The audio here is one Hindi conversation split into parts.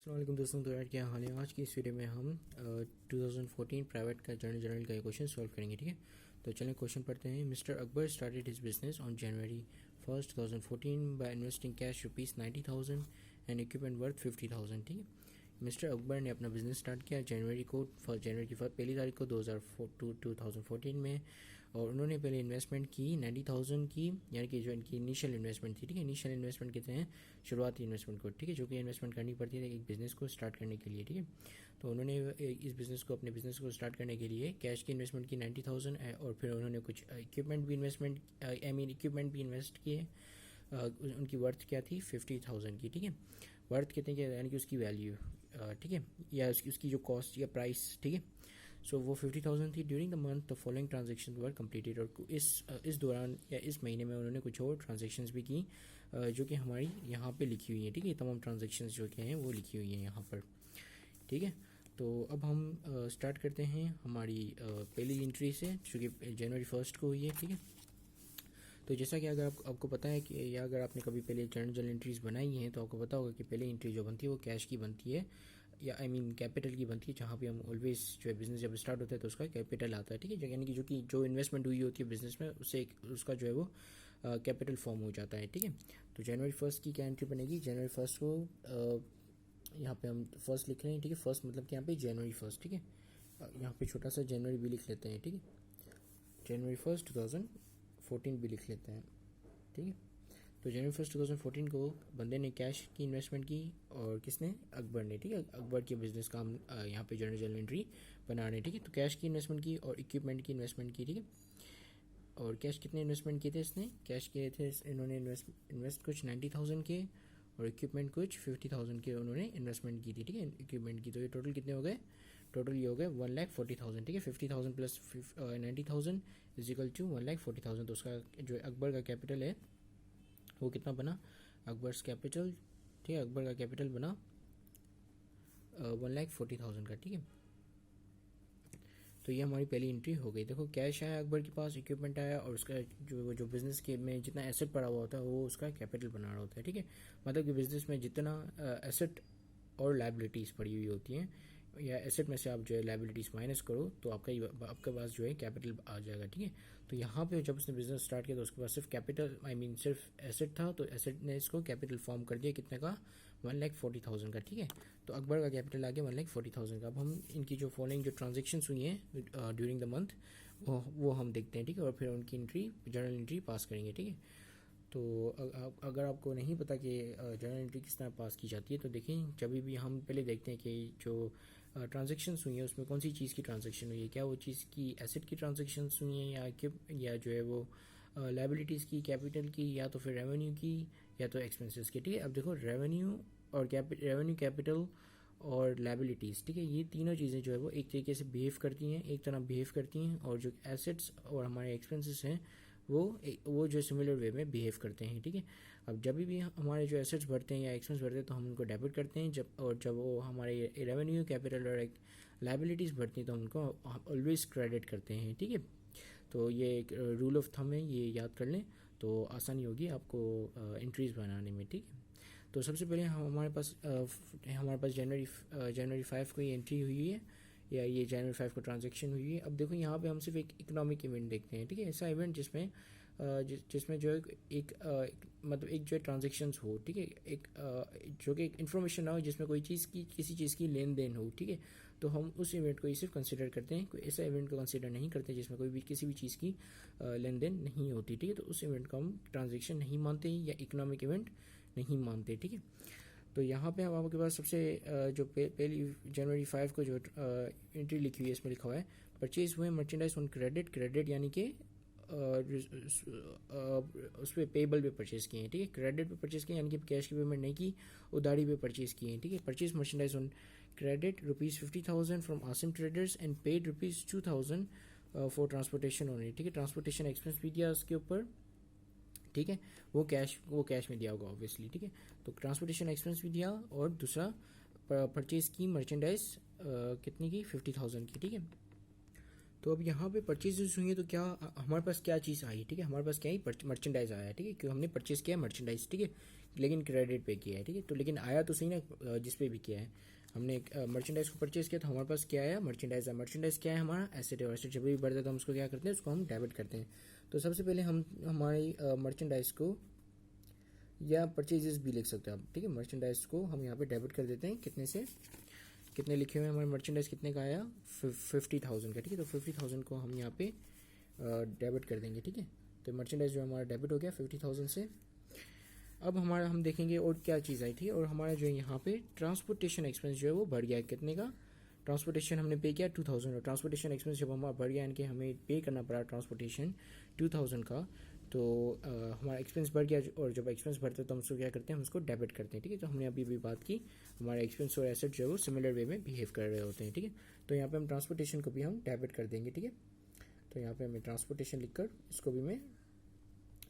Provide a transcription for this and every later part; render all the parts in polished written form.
अस्सलाम दोस्तों, तो यार क्या हाल है। आज की इस वीडियो में हम 2014 प्राइवेट का जर्नल का क्वेश्चन सॉल्व करेंगे। ठीक है, तो चलें क्वेश्चन पढ़ते हैं। Mister Akbar started his business on January 1st 2014 by investing cash ₹90,000 and equipment worth 50,000। ठीक है, मिस्टर अकबर ने अपना बिजनेस स्टार्ट किया जनवरी की पहली तारीख को 2014 में, और उन्होंने पहले इन्वेस्टमेंट की 90,000 की, यानी कि जो इनकी इनिशियल इन्वेस्टमेंट थी। ठीक है, इनिशियल इन्वेस्टमेंट कहते हैं शुरुआती इन्वेस्टमेंट को। ठीक है, जो कि इन्वेस्टमेंट करनी पड़ती है एक बिज़नेस को स्टार्ट करने के लिए। ठीक है, तो उन्होंने अपने बिज़नेस को स्टार्ट करने के लिए कैश की इन्वेस्टमेंट की 90,000, और फिर उन्होंने कुछ इक्विपमेंट भी इन्वेस्ट किए। उनकी वर्थ क्या थी 50,000 की। ठीक है, वर्थ कितने की, यानी कि उसकी वैल्यू, ठीक है, या उसकी जो कॉस्ट या प्राइस। ठीक है, सो वो 50,000 थी। During the month the following transaction were completed, और इस दौरान या इस महीने में उन्होंने कुछ और ट्रांजेक्शन्स भी की जो कि हमारी यहाँ पे लिखी हुई है। ठीक है, तमाम ट्रांजेक्शन्स जो कि हैं वो लिखी हुई हैं यहाँ पर। ठीक है, तो अब हम स्टार्ट करते हैं हमारी पहली एंट्री से, जो कि जनवरी 1st को हुई है। ठीक है, तो जैसा कि अगर आपको पता है कि, या अगर आपने कभी पहले जर्नल एंट्रीज बनाई हैं तो आपको पता होगा कि पहले एंट्री जो बनती है वो कैश की बनती है, या कैपिटल की बनती है, जहाँ पे हम ऑलवेज जो है बिजनेस जब स्टार्ट होता है तो उसका कैपिटल आता है। ठीक है, यानी कि जो इन्वेस्टमेंट हुई होती है बिजनेस में, उससे उसका जो है वो कैपिटल फॉर्म हो जाता है। ठीक है, तो जनवरी 1st की क्या एंट्री बनेगी। जनवरी 1st को यहाँ पे हम फर्स्ट लिख रहे हैं। ठीक है, फर्स्ट मतलब कि यहाँ पे जनवरी 1st। ठीक है, यहाँ पे छोटा सा जनवरी भी लिख लेते हैं। ठीक है, जनवरी 1st 2014 भी लिख लेते हैं। ठीक है, तो जनवरी 1st 2014 को बंदे ने कैश की इन्वेस्टमेंट की, और किसने, अकबर ने। ठीक है, अकबर के बिजनेस का हम यहाँ पे जर्नल एंट्री बना रहे हैं। ठीक है, तो कैश की इन्वेस्टमेंट की और इक्विपमेंट की इन्वेस्टमेंट की। ठीक है, और कैश कितने इन्वेस्टमेंट किए थे इसने, कैश किए थे इन्होंने इन्वेस्ट कुछ 90,000 के, और इक्विपमेंट कुछ 50,000 के उन्होंने इन्वेस्टमेंट की थी। ठीक है, इक्विपमेंट की, तो ये टोटल कितने हो गए, टोटल ये हो गए 1,40,000। ठीक है, 50,000 प्लस 90,000 इज इक्वल टू 1,40,000। तो उसका जो अकबर का कैपिटल है वो कितना बना, अकबर्स कैपिटल। ठीक है, अकबर का कैपिटल बना 1,40,000 का। ठीक है, तो ये हमारी पहली एंट्री हो गई। देखो, कैश आया अकबर के पास, इक्विपमेंट आया, और उसका जो बिजनेस के में जितना एसेट पड़ा हुआ होता है वो उसका कैपिटल बना रहा होता है। ठीक है, मतलब कि बिजनेस में जितना एसेट और लाइबिलिटीज़ पड़ी हुई होती हैं, या एसेट में से आप जो है लाइबिलिटीज़ माइनस करो तो आपके पास जो है कैपिटल आ जाएगा। ठीक है, तो यहाँ पे जब उसने बिजनेस स्टार्ट किया तो उसके पास सिर्फ कैपिटल सिर्फ एसेट था, तो एसेट ने इसको कैपिटल फॉर्म कर दिया कितने का, 1,40,000 का। ठीक है, तो अकबर का कैपिटल आ गया 1,40,000 का। अब हम इनकी जो फॉलोइंग जो ट्रांजेक्शन्स हुई हैं ड्यूरिंग द मंथ वो हम देखते हैं। ठीक है, और फिर उनकी एंट्री जर्नल एंट्री पास करेंगे। ठीक है, तो अगर आपको नहीं पता कि जर्नल एंट्री किस तरह पास की जाती है तो देखें, जब भी हम पहले देखते हैं कि जो ट्रांजेक्शन्स हुई हैं उसमें कौन सी चीज़ की ट्रांजेक्शन हुई है, क्या वो चीज़ की एसेट की ट्रांजेक्शन्स हुई हैं, या जो है वो लाइबिलिटीज़ की, कैपिटल की, या तो फिर रेवेन्यू की, या तो एक्सपेंसेस की। ठीक है, अब देखो रेवेन्यू कैपिटल और लाइबिलिटीज़, ठीक है, ये तीनों चीज़ें जो है वो एक तरीके से एक तरह बिहेव करती हैं, और जो एसेट्स और हमारे एक्सपेंसेस हैं वो जो सिमिलर वे में बिहेव करते हैं। ठीक है, अब जब भी हमारे जो एसेट्स बढ़ते हैं या एक्सपेंस बढ़ते हैं तो हम उनको डेबिट करते हैं, जब वो हमारे रेवेन्यू कैपिटल और लाइबिलिटीज़ बढ़ती हैं तो उनको ऑलवेज क्रेडिट करते हैं। ठीक है, तो ये एक रूल ऑफ थंब है, ये याद कर लें तो आसानी होगी आपको एंट्रीज बनाने में। ठीक है, तो सबसे पहले हमारे पास जनवरी 5 को ये एंट्री हुई है, या ये जनवरी 5 को ट्रांजैक्शन हुई है। अब देखो यहाँ पे हम सिर्फ एक इकोनॉमिक इवेंट देखते हैं। ठीक है, ऐसा इवेंट जिसमें जो मतलब एक जो है ट्रांजेक्शन्स हो। ठीक है, जो कि एक इन्फॉर्मेशन ना हो, जिसमें कोई चीज़ की किसी चीज़ की लेन देन हो। ठीक है, तो हम उस इवेंट को ही सिर्फ कंसिडर करते हैं, कोई ऐसा इवेंट को कंसिडर नहीं करते जिसमें कोई भी किसी भी चीज़ की लेन देन नहीं होती। ठीक है, तो उस इवेंट को हम ट्रांजेक्शन नहीं मानते या इकोनॉमिक इवेंट नहीं मानते। ठीक है, तो यहाँ पे हम आपके पास सबसे जो पहली जनवरी 5 को जो एंट्री लिखी हुई है इसमें लिखा हुआ है परचेज हुए मर्चेंडाइज ऑन क्रेडिट यानी कि उस पर पेबल पे परचेज किए हैं। ठीक है, क्रेडिट पे परचेज किए यानी कि कैश की पेमेंट नहीं की, उधारी पे परचेज किए हैं। ठीक है, purchase merchandise on credit ₹50,000 from Asim traders and paid ₹2,000 for transportation only. ठीक है, ट्रांसपोर्टेशन एक्सपेंस भी दिया उसके ऊपर। ठीक है, वो कैश में दिया होगा ऑब्वियसली। ठीक है, तो ट्रांसपोर्टेशन एक्सपेंस भी दिया, और दूसरा परचेज की मर्चेंडाइज कितनी की, 50,000 की। ठीक है, तो अब यहाँ पे परचेजेस हुई है तो क्या हमारे पास क्या चीज़ आई। ठीक है, हमारे पास क्या ही मर्चेंडाइज आया है। ठीक है, क्योंकि हमने परचेज किया मर्चेंडाइज। ठीक है, लेकिन क्रेडिट पे किया है, ठीक है। तो लेकिन आया तो सही ना जिस पे भी किया है। हमने एक मर्चेंडाइज को परचेज किया तो हमारे पास क्या आया, मर्चेंडाइज है। मर्चेंडाइज क्या है, हमारा एसेट है, और एसेट जब भी बढ़ता है तो हम उसको क्या करते हैं, उसको हम डेबिट करते हैं। तो सबसे पहले हम हमारी मर्चेंडाइज को या परचेजेस भी लिख सकते हैं आप, ठीक है। मर्चेंडाइज को हम यहाँ पे डेबिट कर देते हैं, कितने से कितने लिखे हुए हैं हमारे मर्चेंडाइज कितने का आया, 50,000 का, ठीक है। तो 50,000 को हम यहाँ पे डेबिट कर देंगे, ठीक है। तो मर्चेंडाइज जो हमारा डेबिट हो गया 50,000 से। अब हमारा हम देखेंगे और क्या चीज़ आई थी, और हमारा जो है यहाँ पे ट्रांसपोर्टेशन एक्सपेंस जो है वो बढ़ गया, कितने का, ट्रांसपोर्टेशन हमने पे किया 2000, और ट्रांसपोर्टेशन एक्सपेंस जब हमारा बढ़ गया यानी कि हमें पे करना पड़ा ट्रांसपोर्टेशन 2000 का, तो हमारा एक्सपेंस बढ़ गया, और जब एक्सपेंस बढ़ता है तो हम उसको क्या करते हैं, हम उसको डेबिट करते हैं, ठीक है। तो हमने अभी भी बात की हमारा एक्सपेंस और एसेट जो है वो सिमिलर वे में बिहेव कर रहे होते हैं, ठीक है। तो यहाँ पे हम ट्रांसपोर्टेशन को भी हम डेबिट कर देंगे, ठीक है। तो यहाँ पे हमें ट्रांसपोर्टेशन लिखकर इसको भी मैं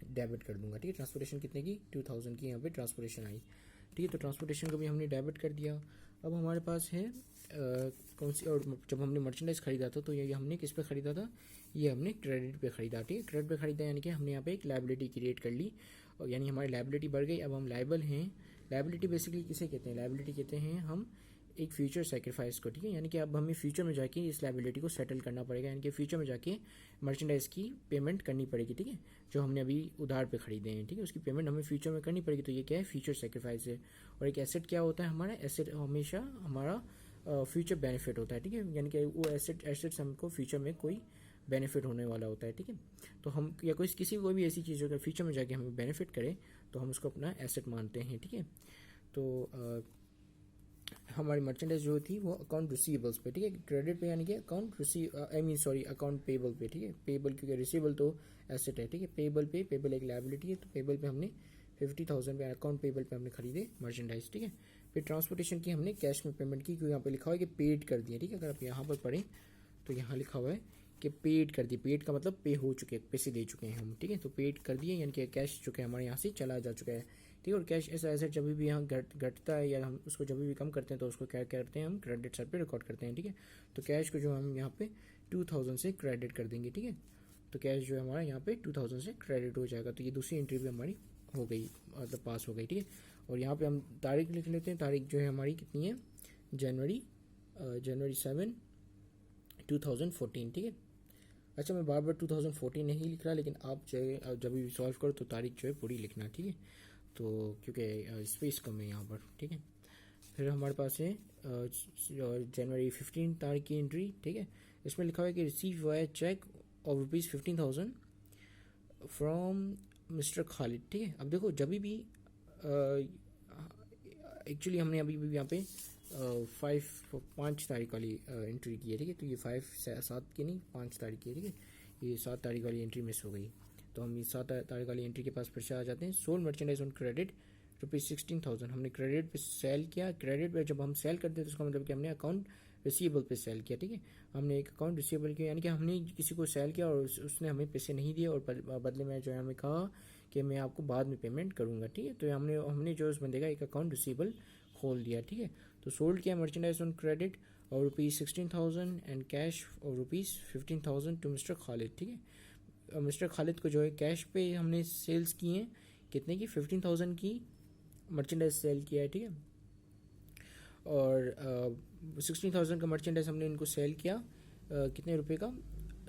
डेबिट कर दूंगा, ठीक है। ट्रांसपोर्टेशन कितने की, 2000 की यहाँ पे ट्रांसपोर्टेशन आई, ठीक है। तो ट्रांसपोर्टेशन को भी हमने डेबिट कर दिया। अब हमारे पास है कौन सी, और जब हमने मर्चेंडाइज खरीदा था तो ये हमने किस पे ख़रीदा था, ये हमने क्रेडिट पे ख़रीदा, ठीक है। क्रेडिट पे ख़रीदा यानी कि हमने यहाँ पे एक लायबिलिटी क्रिएट कर ली, और यानी हमारी लायबिलिटी बढ़ गई, अब हम लायबल हैं। लायबिलिटी बेसिकली किसे कहते हैं, लायबिलिटी कहते हैं हम एक फ्यूचर सेक्रीफाइस को, ठीक है। यानी कि अब हमें फ्यूचर में जाके इस लायबिलिटी को सेटल करना पड़ेगा, यानी कि फ्यूचर में जाके मर्चेंडाइज की पेमेंट करनी पड़ेगी, ठीक है। जो हमने अभी उधार पे खरीदे हैं, ठीक है, उसकी पेमेंट हमें फ्यूचर में करनी पड़ेगी। तो ये क्या है, फ्यूचर सेक्रीफाइस है। और एक एसेट क्या होता है, हमारा एसेट हमेशा हमारा फ्यूचर बेनिफिट होता है, ठीक है। यानी कि वो एसेट्स हमको फ्यूचर में कोई बेनिफिट होने वाला होता है, ठीक है। तो हम या कोई भी ऐसी चीज़ अगर फ्यूचर में जाके हमें बेनिफिट करे तो हम उसको अपना एसेट मानते हैं, ठीक है। तो हमारी मर्चेंडाइज जो थी वो अकाउंट रिसीवेबल्स पे, ठीक है, क्रेडिट पे यानी कि अकाउंट पेबल पे, ठीक है। पेबल क्योंकि रिसीवेबल तो एसेट है, ठीक है। पेबल एक लायबिलिटी है, तो पेबल पे हमने 50,000 पे अकाउंट पेबल पे हमने खरीदे मर्चेंडाइज, ठीक है। फिर ट्रांसपोर्टेशन की हमने कैश में पेमेंट की, क्योंकि यहाँ पे लिखा हुआ है कि पेड कर दिया, ठीक है। अगर आप यहाँ पर पढ़ें तो यहाँ लिखा हुआ है कि पेड कर दिए, पेड का मतलब पे हो चुके, पैसे दे चुके हैं हम, ठीक है। तो पेड कर दिए यानी कि कैश चुके हमारे यहाँ से चला जा चुका है, ठीक है। और कैश ऐसा एसेट जब भी यहाँ घटता है या हम उसको जब भी कम करते हैं तो उसको क्या करते हैं, हम क्रेडिट साइड पे रिकॉर्ड करते हैं, ठीक है। तो कैश को जो हम यहाँ पे 2000 से क्रेडिट कर देंगे, ठीक है। तो कैश जो है हमारा यहाँ पे 2000 से क्रेडिट हो जाएगा। तो ये दूसरी एंट्री भी हमारी हो गई, मतलब पास हो गई, ठीक है। और यहाँ पे हम तारीख लिख लेते हैं, तारीख जो है हमारी कितनी है, जनवरी 7, 2014, ठीक है। अच्छा, मैं बार बार 2014 नहीं लिख रहा, लेकिन आप जो है जब भी सॉल्व करो तो तारीख जो है पूरी लिखना, ठीक है। तो क्योंकि स्पेस कम है यहाँ पर, ठीक है। फिर हमारे पास है जनवरी 15 तारीख की एंट्री, ठीक है। इसमें लिखा हुआ है कि receive via cheque of ₹15,000 from mister Khalid, ठीक है। अब देखो जब भी एक्चुअली हमने अभी भी यहाँ पे 5 तारीख वाली एंट्री की है, ठीक है। तो ये 7 की नहीं 5 तारीख की है, ठीक है। ये 7 तारीख वाली एंट्री मिस हो गई, तो हम इस 7 तारीख वाली एंट्री के पास फिर से आ जाते हैं। सोल्ड मर्चेंडाइज ऑन क्रेडिट ₹16,000 हमने क्रेडिट पे सेल किया। क्रेडिट पे जब हम सेल करते हैं तो उसका मतलब कि हमने अकाउंट रिसीवेबल पे सेल किया, ठीक है। हमने एक अकाउंट रिसीवेबल किया यानी कि हमने किसी को सेल किया और उसने हमें पैसे नहीं दिए, और बदले में जो है हमें कहा कि मैं आपको बाद में पेमेंट करूँगा, ठीक है। तो हमने जो उस बंदे का एक अकाउंट रिसीवेबल खोल दिया, ठीक है। तो सोल्ड किया मर्चेंडाइज ऑन क्रेडिट और ₹16,000 एंड कैश और ₹15,000 टू मिस्टर खालिद, ठीक है। मिस्टर खालिद को जो है कैश पे हमने सेल्स किए हैं, कितने की, 15,000 की मर्चेंडाइज सेल किया है, ठीक है। और 16,000 का मर्चेंडाइज हमने इनको सेल किया, कितने रुपए का,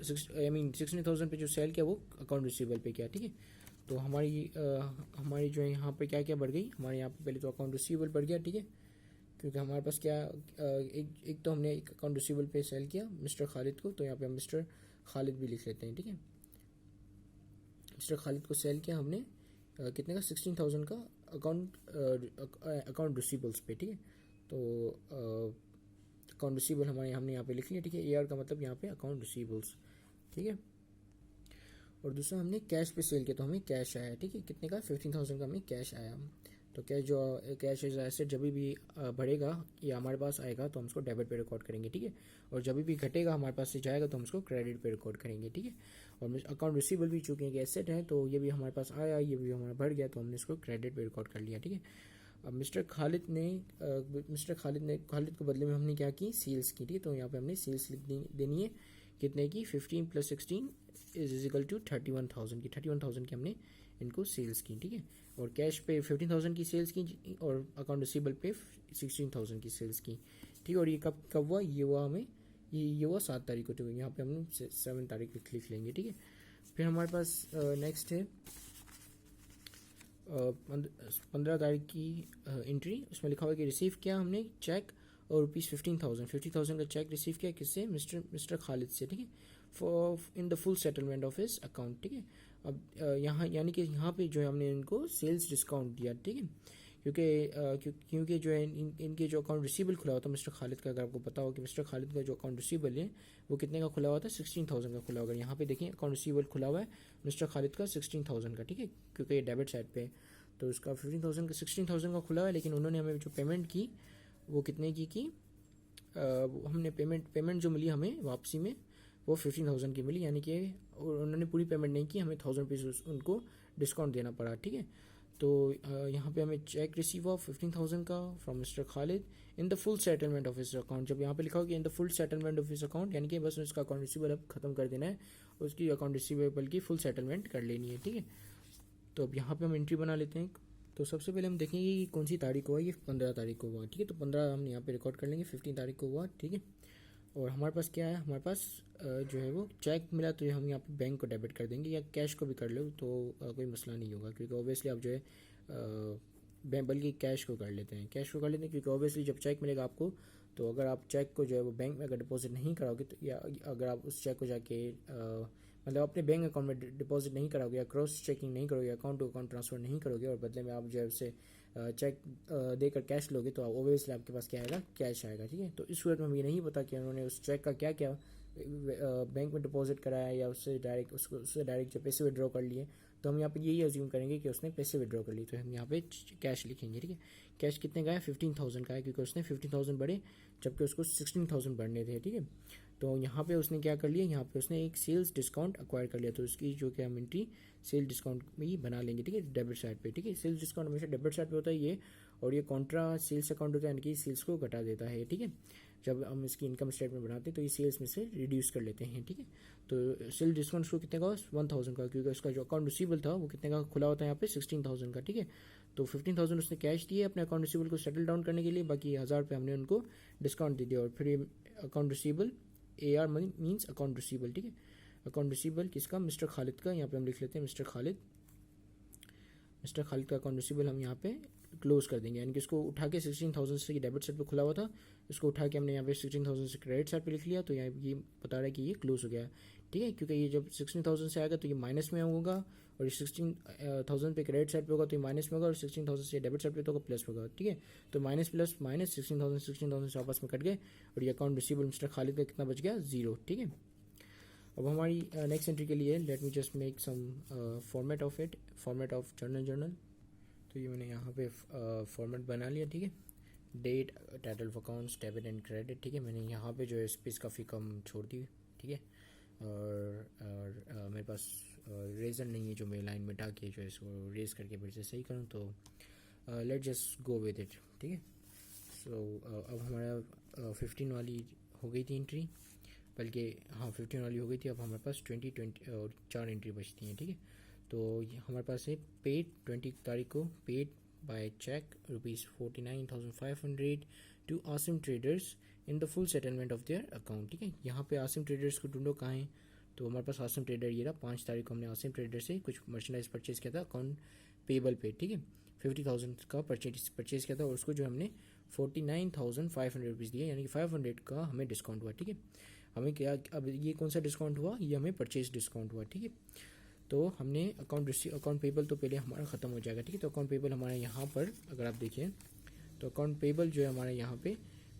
16,000 पे जो सेल किया वो अकाउंट रिसीवेबल पे किया, ठीक है। तो हमारी जो है यहाँ पे क्या क्या बढ़ गई, हमारे यहाँ पे पहले तो अकाउंट रिसीवेबल बढ़ गया, ठीक है। क्योंकि हमारे पास क्या एक तो हमने एक अकाउंट रिसीवेबल पे सेल किया मिस्टर खालिद को, तो यहाँ पे हम मिस्टर खालिद भी लिख लेते हैं, ठीक है। मिस्टर खालिद को सेल किया हमने कितने का, 16,000 का अकाउंट रिसीवेबल्स पे, ठीक है। तो अकाउंट रिसीवेबल हमने यहाँ पे लिख लिया, ठीक है। AR का मतलब यहाँ पे अकाउंट रिसीवेबल्स, ठीक है। और दूसरा हमने कैश पे सेल किया तो हमें कैश आया, ठीक है। कितने का, 15,000 का हमें कैश आया। तो कैश एज एसेट जब भी बढ़ेगा या हमारे पास आएगा तो हम उसको डेबिट पे रिकॉर्ड करेंगे, ठीक है। और जब भी घटेगा हमारे पास से जाएगा तो हम उसको क्रेडिट पे रिकॉर्ड करेंगे, ठीक है। और अकाउंट रिसीवेबल भी चूंकि एक एसेट है तो ये भी हमारे पास आया, ये भी हमारा बढ़ गया, तो हमने इसको क्रेडिट पे रिकॉर्ड कर लिया, ठीक है। अब मिस्टर खालिद को बदले में हमने क्या की, सेल्स की, ठीक है। तो यहाँ पे हमने सेल्स लिख देनी है, कितने की, 15 + 16 इज इक्वल टू 31,000 की। 31,000 की हमने इनको सेल्स की, ठीक है। और कैश पे 15,000 की सेल्स की और अकाउंट रिसीवेबल पे 16,000 की सेल्स की, ठीक है। और ये कब कब हुआ, ये हुआ हमें ये हुआ 7 तारीख को, तो यहाँ पे हम 7 तारीख लिख लेंगे, ठीक है। फिर हमारे पास नेक्स्ट है 15 तारीख की एंट्री। उसमें लिखा हुआ कि रिसीव किया हमने चेक और ₹50,000 का चेक रिसीव किया, किससे, मिस्टर खालिद से, ठीक है, for in the full settlement of his account, ठीक है। अब यहाँ यानी कि यहाँ पे जो है हमने इनको सेल्स डिस्काउंट दिया, ठीक है, क्योंकि जो है इनके जो अकाउंट रिसीवेबल खुला हुआ था मिस्टर खालिद का, अगर आपको पता हो कि मिस्टर खालिद का जो अकाउंट रिसीवेबल है वो कितने का खुला हुआ था, 16,000 का खुला होगा। यहाँ पे देखिए अकाउंट रिसीवेबल खुला हुआ है मिस्टर खालिद का 16,000 का, ठीक है, क्योंकि ये डेबिट साइड पे है, तो उसका 15,000 का 16,000 का खुला हुआ है। लेकिन उन्होंने हमें जो पेमेंट की वो कितने की हमने पेमेंट जो मिली हमें वापसी में वो 15,000 की मिली, यानी कि उन्होंने पूरी पेमेंट नहीं की, हमें 1,000 रुपीज़ उनको डिस्काउंट देना पड़ा, ठीक है। तो यहाँ पे हमें चेक रिसीव हुआ 15,000 का from mister Khalid in the full settlement of his account. जब यहाँ पे लिखा हो कि इन the full settlement of his account, यानी कि बस उसका अकाउंट रिसीवेबल अब खत्म कर देना है, उसकी अकाउंट रिसीवेबल की फुल सेटलमेंट कर लेनी है, ठीक है। तो अब यहाँ पे हम एंट्री बना लेते हैं। तो सबसे पहले हम देखेंगे कि कौन सी तारीख को हुआ, ये 15 तारीख को हुआ, ठीक है। तो 15 हम यहाँ पे रिकॉर्ड कर लेंगे, 15 तारीख को हुआ, ठीक है। और हमारे पास क्या है, हमारे पास जो है वो चेक मिला, तो हम यहाँ पे बैंक को डेबिट कर देंगे, या कैश को भी कर लो तो कोई मसला नहीं होगा, क्योंकि ऑब्वियसली आप जो है बल्कि कैश को कर लेते हैं, क्योंकि ऑब्वियसली जब चेक मिलेगा आपको, तो अगर आप चेक को जो है वो बैंक में अगर डिपॉजिट नहीं कराओगे, तो या अगर आप उस चेक को जाके मतलब अपने बैंक अकाउंट में डिपॉजिट नहीं कराओगे या क्रॉस चेकिंग नहीं करोगे, अकाउंट टू अकाउंट ट्रांसफर नहीं करोगे, और बदले में आप जो है उससे चेक देकर कैश लोगे, तो ओबियसली आपके पास क्या आएगा, कैश आएगा, ठीक है। तो इस सूरत में हमें नहीं पता कि उन्होंने उस चेक का क्या क्या बैंक में डिपॉजिट कराया या उससे डायरेक्ट जो पैसे विड्रॉ कर लिए, तो हम यहाँ पे यही अज्यूम करेंगे कि उसने पैसे विड्रॉ कर लिए, तो हम यहाँ पे कैश लिखेंगे, ठीक है। कैश कितने का है, 15,000 का है, क्योंकि उसने 15,000 बढ़े जबकि उसको 16,000 बढ़ने थे, ठीक है। तो यहाँ पे उसने क्या कर लिया, यहाँ पे उसने एक सेल्स डिस्काउंट एक्वायर कर लिया, तो उसकी जो क्या हम एंट्री सेल डिस्काउंट में ही बना लेंगे, ठीक है, डेबिट साइड पे, ठीक है। सेल्स डिस्काउंट हमेशा डेबिट साइड पे होता है ये, और ये कॉन्ट्रा सेल्स अकाउंट होता है, यानी कि सेल्स को घटा देता है, ठीक है। जब हम इसकी इनकम स्टेटमेंट बनाते हैं तो ये सेल्स में से रिड्यूस कर लेते हैं, ठीक है। तो सेल डिस्काउंट उसको कितने का, 1,000 का, क्योंकि उसका जो अकाउंट रिसीवेबल था वो कितने का खुला होता है यहाँ पे, 16,000 का, ठीक है। तो 15,000 उसने कैश दिए अपने अकाउंट रिसीवेबल को सेटल डाउन करने के लिए, बाकी 1,000 रुपये हमने उनको डिस्काउंट दे दिया, और फिर account receivable AR means account receivable, ठीक है। अकाउंट रिसीवेबल किसका, मिस्टर खालिद का, यहाँ पे हम लिख लेते हैं मिस्टर खालिद का अकाउंट रिसीवेबल हम यहाँ पे क्लोज कर देंगे, यानी कि इसको उठा के 16,000 से डेबिट साइड पे खुला हुआ था, इसको उठा के हमने यहाँ पे 16,000 से क्रेडिट साइड पे लिख लिया, तो यहाँ ये बता रहा है कि ये क्लोज हो गया, ठीक है। क्योंकि ये जब 16,000 से आएगा तो ये माइनस में होगा, और ये 16,000 पे क्रेडिट साइड पे होगा तो ये माइनस में होगा, और 16,000 से डेबिट साइड पे तो होगा प्लस होगा, ठीक है। तो माइनस प्लस माइनस 16,000 से आपस में कट गए, और ये अकाउंट रिसीवेबल मिस्टर खालिद का कितना बच गया, 0, ठीक है। अब हमारी नेक्स्ट एंट्री के लिए let me just make some format of journal. तो ये मैंने यहाँ पे फॉर्मेट बना लिया, ठीक है। Date, title of accounts, debit and credit, ठीक है। मैंने यहाँ पे जो है स्पेस काफ़ी कम छोड़ दी, ठीक है। और मेरे पास रेजर नहीं है जो मैं लाइन में के जो है इसको रेज करके फिर से सही करूँ, तो let just go with it, ठीक है। सो अब हमारा 15 वाली हो गई थी एंट्री, बल्कि हाँ 15 वाली हो गई थी। अब हमारे पास 20 और 4 एंट्री बचती हैं, ठीक है। तो हमारे पास है पेड 20 तारीख को, paid by cheque ₹49,500 to Asim traders in the full settlement of their account, ठीक है। यहाँ पे आसिम ट्रेडर्स को ढूंढो कहाँ है, तो हमारे पास आसिम ट्रेडर ये रहा। 5 तारीख को हमने आसिम ट्रेडर से कुछ मर्चेंडाइज परचेज किया था अकाउंट पेबल पे, ठीक है। 50,000 का परचेज किया था, और उसको जो हमने ₹49,500 दिए, यानी कि 500 का हमें डिस्काउंट हुआ, ठीक है। हमें क्या, अब ये कौन सा डिस्काउंट हुआ, ये हमें परचेज डिस्काउंट हुआ, ठीक है। तो हमने अकाउंट पेबल तो पहले हमारा ख़त्म हो जाएगा, ठीक है। तो अकाउंट पेबल हमारे यहाँ पर अगर आप देखिए, तो अकाउंट पेबल जो है हमारे यहाँ पे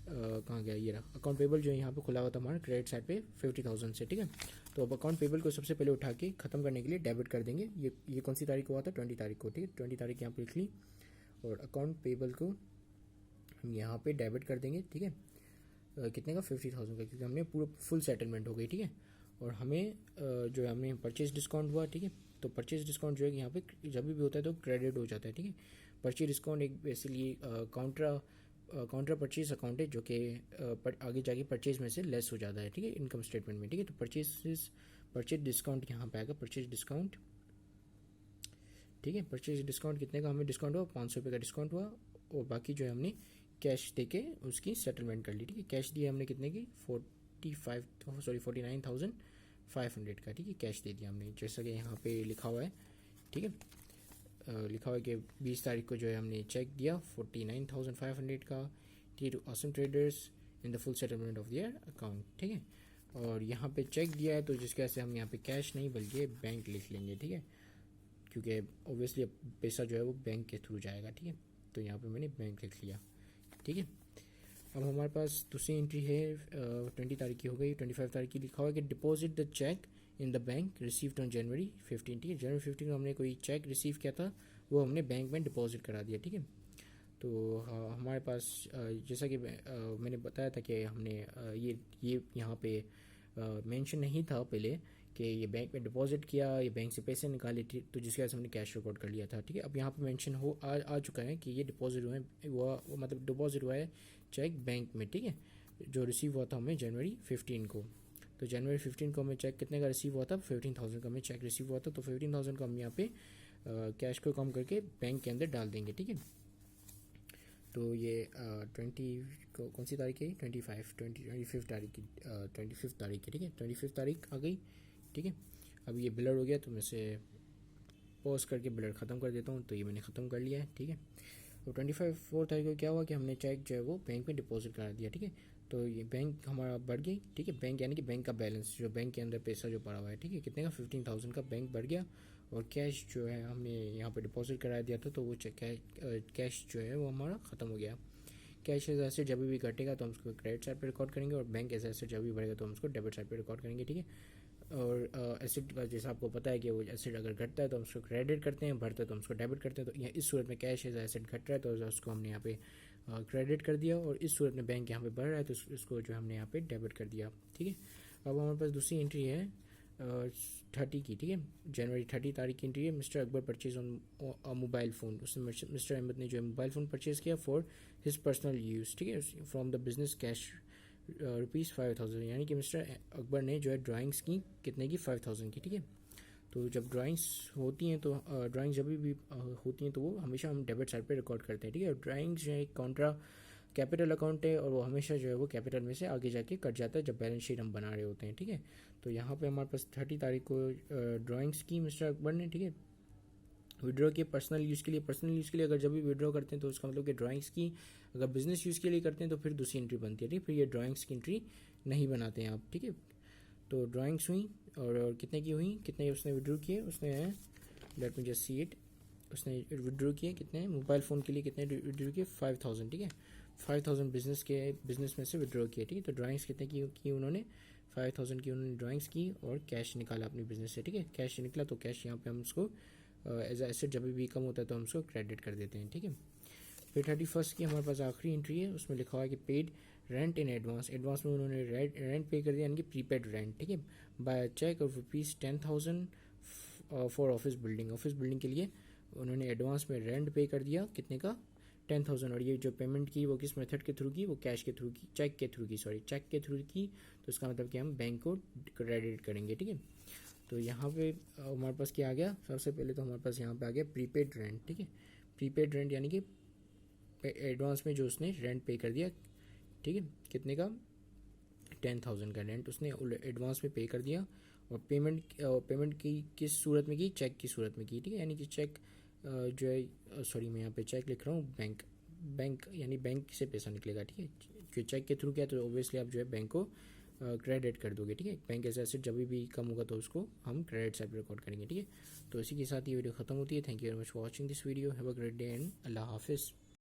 कहाँ गया, ये रहा अकाउंट पेबल जो है यहाँ पे खुला हुआ था हमारा क्रेडिट साइड पे 50,000 से, ठीक है। तो अब अकाउंट पेबल को सबसे पहले उठा के ख़त्म करने के लिए डेबिट कर देंगे। ये कौन सी तारीख को हुआ था, 20 तारीख को, ठीक है। 20 तारीख यहाँ पर लिख ली, और अकाउंट पेबल को हम यहाँ पे डेबिट कर देंगे, ठीक है। कितने का, 50,000 का, क्योंकि हमने पूरा फुल सेटलमेंट हो गई, ठीक है। और हमें जो है हमें परचेज डिस्काउंट हुआ, ठीक है। तो परचेज डिस्काउंट जो है यहाँ पे जब भी होता है तो क्रेडिट हो जाता है, ठीक है। परचेज डिस्काउंट एक बेसिकली काउंटर परचेज अकाउंट है, जो कि आगे जाके परचेज में से लेस हो जाता है, ठीक है, इनकम स्टेटमेंट में, ठीक है। तो परचेज डिस्काउंट यहाँ पे आएगा, परचेज डिस्काउंट ठीक है। परचेज डिस्काउंट कितने का हमें डिस्काउंट हुआ, 500 रुपये का डिस्काउंट हुआ, और बाकी जो है हमने कैश दे के उसकी सेटलमेंट कर ली, ठीक है। कैश दिया हमने कितने की 49,500 का, ठीक है, कैश दे दिया हमने, जैसा कि यहाँ पे लिखा हुआ है, ठीक है। लिखा हुआ है कि 20 तारीख को जो है हमने चेक दिया 49,500 का, ठीक है, to awesome traders in the full settlement of their account, ठीक है। और यहाँ पे चेक दिया है तो जिसके वजह से हम यहाँ पे कैश नहीं बल्कि बैंक लिख लेंगे, ठीक है, क्योंकि ऑब्वियसली पैसा जो है वो बैंक के थ्रू जाएगा, ठीक है। तो यहाँ पे मैंने बैंक लिख लिया, ठीक है। अब हमारे पास दूसरी एंट्री है 20 तारीख की हो गई। 25 तारीख की लिखा हुआ है कि deposit the cheque in the bank received on January 15, ठीक है। जनवरी 15 को हमने कोई चेक रिसीव किया था, वो हमने बैंक में डिपॉजिट करा दिया, ठीक है। तो हमारे पास जैसा कि मैंने बताया था कि हमने ये यहाँ पे मेंशन नहीं था पहले कि ये बैंक में डिपॉजिट किया, ये बैंक से पैसे निकाले, तो जिसकी वजह से हमने कैश रिकॉर्ड कर लिया था, ठीक है। अब यहाँ पे मेंशन आ चुका है कि ये डिपॉजिट हुआ मतलब डिपॉजिट हुआ है चेक बैंक में, ठीक है, जो रिसीव हुआ था हमें जनवरी 15 को। तो जनवरी 15 को हमें चेक कितने का रिसीव हुआ था, 15,000 का हमें चेक रिसीव हुआ था। तो 15,000 को हम यहाँ पे कैश को कम करके बैंक के अंदर डाल देंगे, ठीक है। तो ये 20 को कौन सी तारीख है, 25 तारीख की 25 तारीख की, ठीक है, 25 तारीख आ गई, ठीक है। अब ये बिलर हो गया तो मैं इसे पॉज करके बिलर ख़त्म कर देता हूँ। तो ये मैंने ख़त्म कर लिया है, ठीक है। तो 4 तारीख को क्या हुआ कि हमने चेक जो है वो बैंक में डिपॉजिट करा दिया, ठीक है। तो ये बैंक हमारा बढ़ गई, ठीक है। बैंक यानी कि बैंक का बैलेंस जो बैंक के अंदर पैसा जो पड़ा हुआ है, ठीक है, कितने का 15,000 का बैंक बढ़ गया। और कैश जो है हमने यहाँ पे डिपॉजिट करा दिया था, तो वो कैश जो है वो हमारा ख़त्म हो गया। कैश एज एसेट जब भी घटेगा तो हम उसको क्रेडिट साइड पे रिकॉर्ड करेंगे, और बैंक एज एसेट जब भी बढ़ेगा तो हम उसको डेबिट साइड पे रिकॉर्ड करेंगे, ठीक है। और एसेट का जैसा आपको पता है कि वो एसेट अगर घटता है तो हम उसको क्रेडिट करते हैं, बढ़ता है तो हम उसको डेबिट करते हैं। तो इस सूरत में कैश एज एसेट घट रहा है तो उसको हमने यहाँ पे क्रेडिट कर दिया, और इस सूरत में बैंक यहाँ पे बढ़ रहा है तो इसको जो हमने यहाँ पे डेबिट कर दिया, ठीक है। अब हमारे पास दूसरी एंट्री है 30 की, ठीक है, जनवरी 30 तारीख की एंट्री है। Mister Akbar purchase on mobile phone, उसने मिस्टर अहमद ने जो है मोबाइल फ़ोन परचेज किया फॉर हिज पर्सनल यूज़, ठीक है, फ्रॉम द बिजनेस कैश ₹5,000, यानी कि मिस्टर अकबर ने जो है ड्राइंग्स की कितने की 5,000 की, ठीक है। तो जब ड्राइंग्स होती हैं तो ड्राइंग्स जब भी होती हैं तो वो हमेशा हम डेबिट साइड पे रिकॉर्ड करते हैं, ठीक है। ड्राइंग्स जो है कॉन्ट्रा कैपिटल अकाउंट है, और वो हमेशा जो है वो कैपिटल में से आगे जाके कट जाता है जब बैलेंस शीट हम बना रहे होते हैं, ठीक है। तो यहाँ पे हमारे पास 30 तारीख को ड्राइंग्स की मिस्टर अकबर ने, ठीक है, विड्रॉ किए पर्सनल यूज़ के लिए। पर्सनल यूज़ के लिए अगर जब भी विड्रॉ करते हैं तो उसका मतलब कि ड्राइंग्स की, अगर बिजनेस यूज़ के लिए करते हैं तो फिर दूसरी एंट्री बनती है, ठीक है। फिर ये ड्राइंग्स की एंट्री नहीं बनाते हैं आप, ठीक है। तो ड्राइंग्स हुई और कितने की हुई, कितने उसने विड्रॉ किए, उसने late me just see it, उसने विड्रॉ किए कितने मोबाइल फ़ोन के लिए, कितने विड्रॉ किए 5,000, ठीक है। 5,000 बिजनेस में से विड्रॉ किए, ठीक है। तो ड्राइंग्स कितने की उन्होंने 5,000 की उन्होंने ड्राइंग्स की, और कैश निकाला अपनी बिजनेस से, ठीक है। कैश निकला तो कैश यहाँ पे हम उसको एज एसेट जब भी कम होता है तो हम उसको क्रेडिट कर देते हैं, ठीक है। फिर 31 की हमारे पास आखिरी एंट्री है, उसमें लिखा हुआ है कि paid rent in advance. Advance में उन्होंने रेंट पे कर दिया, यानी कि प्रीपेड रेंट, ठीक है, by cheque of ₹10,000 for office building. Office building के लिए उन्होंने एडवांस में रेंट पे कर दिया, कितने का 10,000। और ये जो पेमेंट की वो किस मेथड के थ्रू की, वो कैश के थ्रू की, चेक के थ्रू की। तो इसका मतलब कि हम बैंक को क्रेडिट करेंगे, ठीक है। तो यहाँ पे हमारे पास क्या आ गया, सबसे पहले तो हमारे पास यहाँ पे आ गया प्रीपेड रेंट, ठीक है। प्रीपेड रेंट यानी कि एडवांस में जो उसने रेंट पे कर दिया, ठीक है, कितने का 10,000 का रेंट उसने एडवांस में पे कर दिया। और पेमेंट की किस सूरत में की, चेक की सूरत में की, ठीक है। यानी कि चेक जो है सॉरी मैं यहाँ पे चेक लिख रहा हूँ, बैंक यानी बैंक से पैसा निकलेगा, ठीक है। जो चेक के थ्रू किया तो ऑब्वियसली आप जो है बैंक को क्रेडिट कर दोगे, ठीक है। बैंक एज एसेट जब भी कम होगा तो उसको हम क्रेडिट साइड रिकॉर्ड करेंगे, ठीक है। तो इसी के साथ ये वीडियो खत्म होती है। Thank you very much for watching this video. Have a great day and अल्लाह हाफिज़।